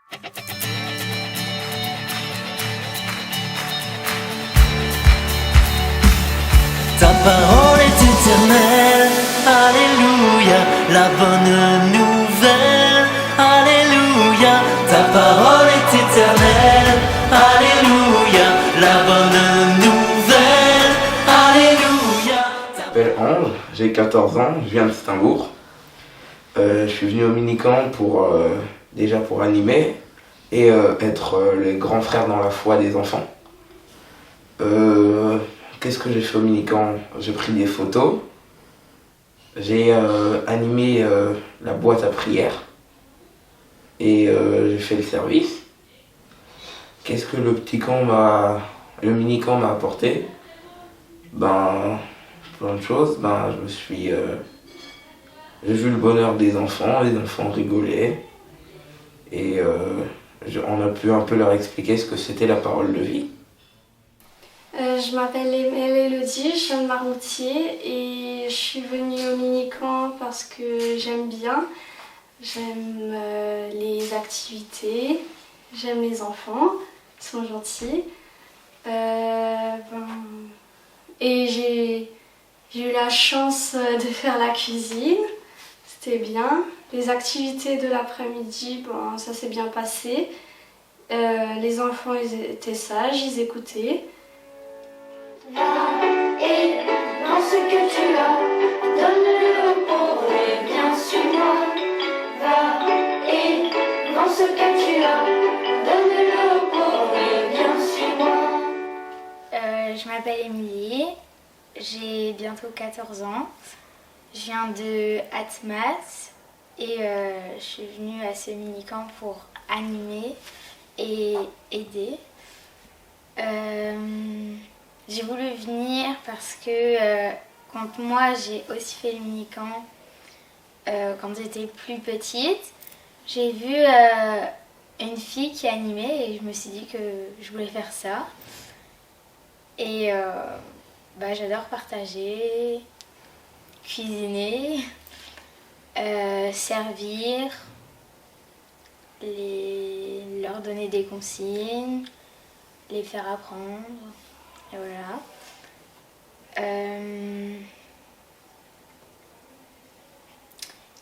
Ta parole est éternelle, alléluia, la bonne nouvelle, alléluia. Ta parole est éternelle, alléluia, la bonne nouvelle, alléluia. Je m'appelle Ange, j'ai 14 ans, je viens de Steimbourg. Je suis venu au mini-camp déjà pour animer et être le grand frère dans la foi des enfants. Qu'est-ce que j'ai fait au mini-camp? J'ai pris des photos, j'ai animé la boîte à prière et j'ai fait le service. Qu'est-ce que le mini-camp m'a apporté? Plein de choses. J'ai vu le bonheur des enfants, les enfants rigolaient et on a pu un peu leur expliquer ce que c'était la parole de vie. Je m'appelle Élodie, je viens de Marmoutier et je suis venue au mini-camp parce que j'aime bien. J'aime les activités, j'aime les enfants, ils sont gentils. Et j'ai eu la chance de faire la cuisine, c'était bien. Les activités de l'après-midi, ça s'est bien passé. Les enfants ils étaient sages, ils écoutaient. Va et dans ce que tu as, donne-le aux pauvres et viens suis-moi. Va et dans ce que tu as, donne-le aux pauvres et viens suis-moi. Je m'appelle Émilie, j'ai bientôt 14 ans. Je viens de Atmas et je suis venue à ce mini-camp pour animer et aider. J'ai voulu venir parce que quand moi j'ai aussi fait le mini-camp quand j'étais plus petite, j'ai vu une fille qui animait et je me suis dit que je voulais faire ça. Et j'adore partager, cuisiner, servir, leur donner des consignes, les faire apprendre. Et voilà.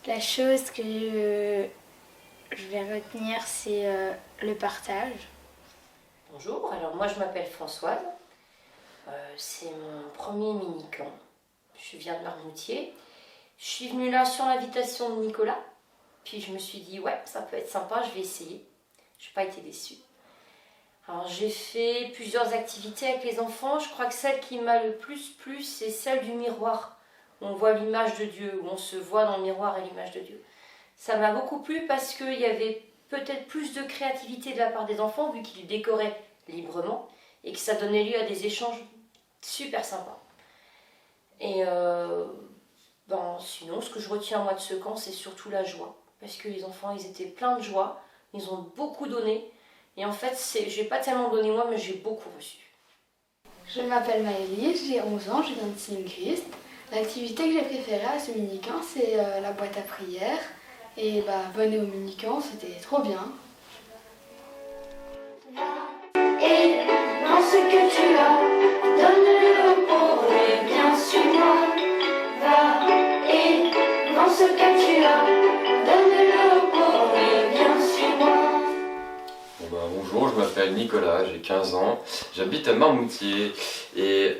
La chose que je vais retenir, c'est le partage. Bonjour, alors moi je m'appelle Françoise. C'est mon premier mini-camp. Je viens de Marmoutier. Je suis venue là sur l'invitation de Nicolas. Puis je me suis dit, ouais, ça peut être sympa, je vais essayer. Je n'ai pas été déçue. Alors j'ai fait plusieurs activités avec les enfants. Je crois que celle qui m'a le plus plu, c'est celle du miroir. On voit l'image de Dieu, où on se voit dans le miroir et l'image de Dieu. Ça m'a beaucoup plu parce qu'il y avait peut-être plus de créativité de la part des enfants, vu qu'ils décoraient librement, et que ça donnait lieu à des échanges super sympas. Et sinon, ce que je retiens moi de ce camp, c'est surtout la joie. Parce que les enfants, ils étaient pleins de joie, ils ont beaucoup donné. Et en fait, j'ai pas tellement donné moi, mais j'ai beaucoup reçu. Je m'appelle Maëlys, j'ai 11 ans, je viens de Saint-Christ. L'activité que j'ai préférée à ce mini-camp, c'est la boîte à prière. Et venez au mini-camp, c'était trop bien. Et dans ce que tu as, donne-le aux pauvres et viens suis-moi. Va et dans ce que tu as, donne-le aux pauvres et viens suis-moi. Bonjour, je m'appelle Nicolas, j'ai 15 ans, j'habite à Marmoutier et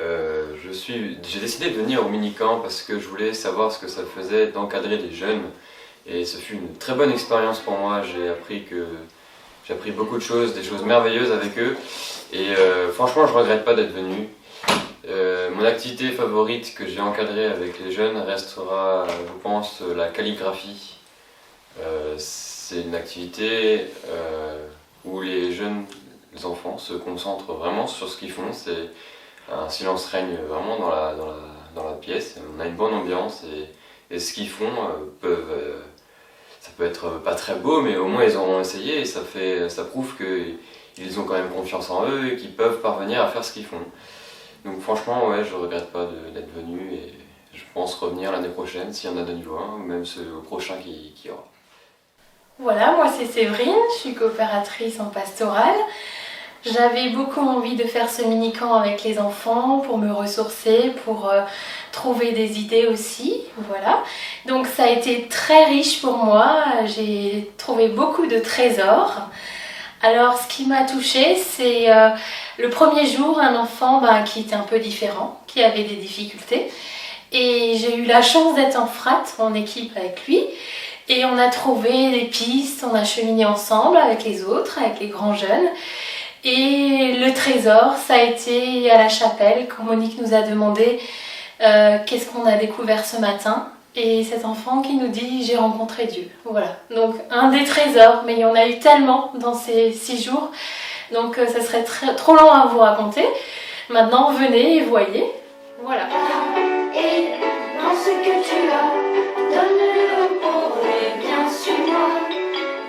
j'ai décidé de venir au mini-camp parce que je voulais savoir ce que ça faisait d'encadrer des jeunes et ce fut une très bonne expérience pour moi. J'ai appris beaucoup de choses, des choses merveilleuses avec eux et franchement je ne regrette pas d'être venu. Mon activité favorite que j'ai encadrée avec les jeunes restera, je pense, la calligraphie. C'est une activité où les jeunes enfants se concentrent vraiment sur ce qu'ils font. Un silence règne vraiment dans la pièce, on a une bonne ambiance et ce qu'ils font ça peut être pas très beau, mais au moins ils auront essayé et ça prouve qu'ils ont quand même confiance en eux et qu'ils peuvent parvenir à faire ce qu'ils font. Donc franchement, ouais, je regrette pas d'être venu et je pense revenir l'année prochaine s'il y en a de nouveau, ou même au prochain qui y aura. Voilà, moi c'est Séverine, je suis coopératrice en pastorale. J'avais beaucoup envie de faire ce mini-camp avec les enfants pour me ressourcer, pour trouver des idées aussi, voilà. Donc ça a été très riche pour moi, j'ai trouvé beaucoup de trésors. Alors ce qui m'a touchée, c'est le premier jour, un enfant qui était un peu différent, qui avait des difficultés. Et j'ai eu la chance d'être en frat, en équipe avec lui. Et on a trouvé des pistes, on a cheminé ensemble avec les autres, avec les grands jeunes. Et le trésor, ça a été à la chapelle, quand Monique nous a demandé qu'est-ce qu'on a découvert ce matin. Et cet enfant qui nous dit « j'ai rencontré Dieu ». Voilà, donc un des trésors, mais il y en a eu tellement dans ces 6 jours. Donc ça serait trop long à vous raconter. Maintenant, venez et voyez. Voilà. Et dans ce que tu as, donne-le aux pauvres et bien suis-moi.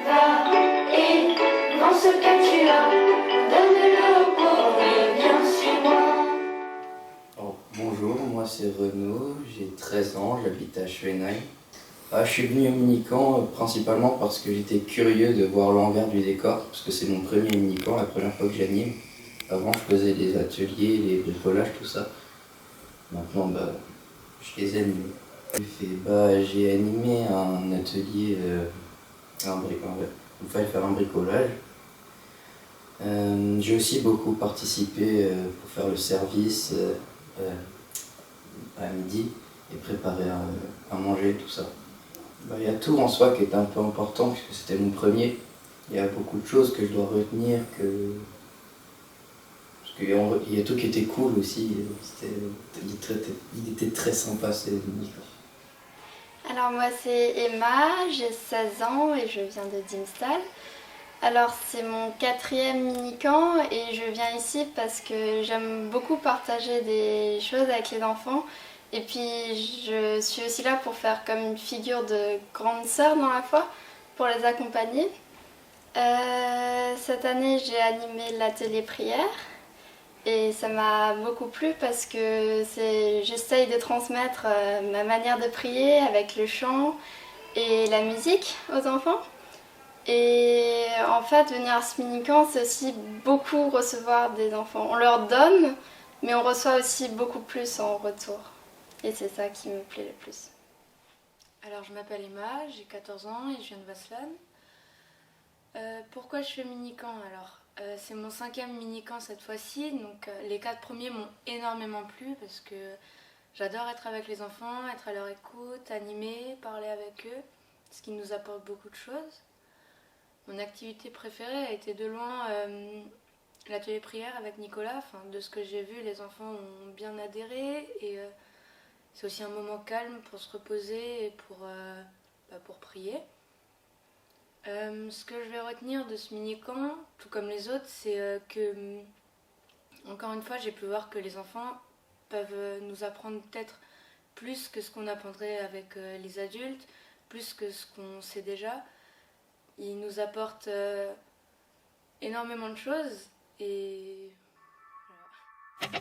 Va et dans ce que tu as, donne-le aux pauvres et bien suis-moi. Bonjour, moi c'est Renaud, j'ai 13 ans, j'habite à Schwenheim. Je suis venu au mini-camp principalement parce que j'étais curieux de voir l'envers du décor, parce que c'est mon premier mini-camp, la première fois que j'anime. Avant je faisais des ateliers, les bricolages, tout ça. Maintenant je les anime. J'ai animé un atelier, il fallait faire un bricolage. J'ai aussi beaucoup participé pour faire le service à midi et préparer à manger, tout ça. Il y a tout en soi qui est un peu important puisque c'était mon premier. Il y a beaucoup de choses que je dois retenir, parce qu'il y a tout qui était cool aussi. Il était très sympa, c'est mini-camp. Alors moi c'est Emma, j'ai 16 ans et je viens de Diemstal. Alors c'est mon 4e mini-camp et je viens ici parce que j'aime beaucoup partager des choses avec les enfants. Et puis je suis aussi là pour faire comme une figure de grande sœur dans la foi, pour les accompagner. Cette année j'ai animé l'atelier prière et ça m'a beaucoup plu parce que j'essaye de transmettre ma manière de prier avec le chant et la musique aux enfants. Et en fait, venir à ce mini-camp, c'est aussi beaucoup recevoir des enfants. On leur donne, mais on reçoit aussi beaucoup plus en retour. Et c'est ça qui me plaît le plus. Alors, je m'appelle Emma, j'ai 14 ans et je viens de Vasselonne. Pourquoi je fais mini-camp alors c'est mon 5e mini-camp cette fois-ci, donc les 4 premiers m'ont énormément plu parce que j'adore être avec les enfants, être à leur écoute, animer, parler avec eux, ce qui nous apporte beaucoup de choses. Mon activité préférée a été de loin l'atelier prière avec Nicolas. Enfin, de ce que j'ai vu, les enfants ont bien adhéré et c'est aussi un moment calme pour se reposer et pour prier. Ce que je vais retenir de ce mini-camp, tout comme les autres, c'est que, encore une fois, j'ai pu voir que les enfants peuvent nous apprendre peut-être plus que ce qu'on apprendrait avec les adultes, plus que ce qu'on sait déjà. Ils nous apportent énormément de choses et voilà.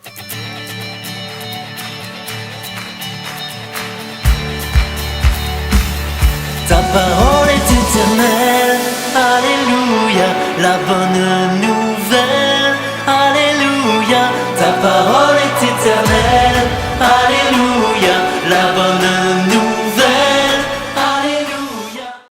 Ta parole est éternelle, alléluia, la bonne nouvelle, alléluia, ta parole